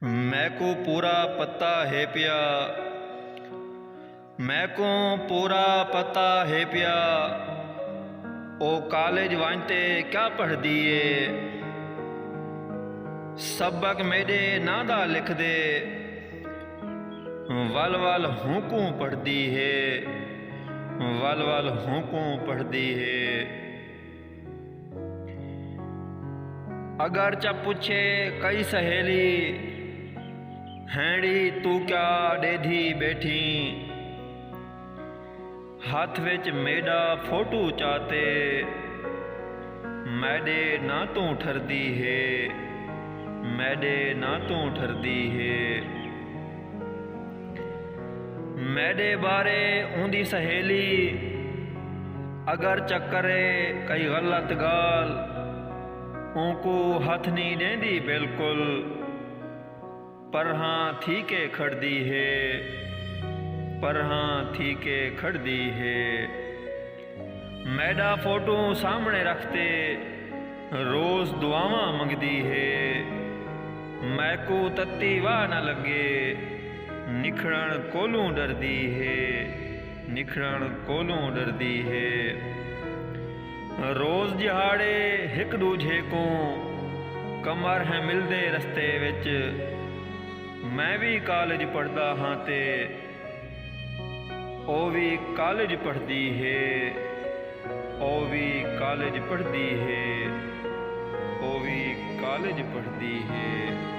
मैको पूरा पता है पिया, मैको पूरा पता है पिया। ओ कॉलेज वांते क्या पढ़ दिए, सबक मेरे नादा लिख दे। वल वल हूँ को पढ़ दी है, वल वल हूँ को पढ़ दी है। अगर च पूछे कई सहेली, हैंडी तू क्या डेधी बैठी। हाथ विच मेरा फोटू चाते, मैडे ना तू ठरदी है, मैडे ना तू ठरदी है। मैडे बारे ऊंदी सहेली, अगर चक्करे कई गलत गाल, ऊको हाथ नहीं देंदी बिल्कुल, पर हाँ थी के खड़दी है, पर हाँ थी के खड़दी है। मैडा फोटो सामने रखते रोज दुआवा मंगदी है। मैको तत्ती वाह न लगे, निखरण कोलों डरदी है, निखरण कोलों डरदी है। रोज दिहाड़े हिक दूजे को कमर है मिलदे रस्ते विच। मैं भी कॉलेज पढ़दा हाँ ते ओ भी कॉलेज पढ़दी है, ओ भी कॉलेज पढ़दी है, ओ भी कॉलेज पढ़दी है।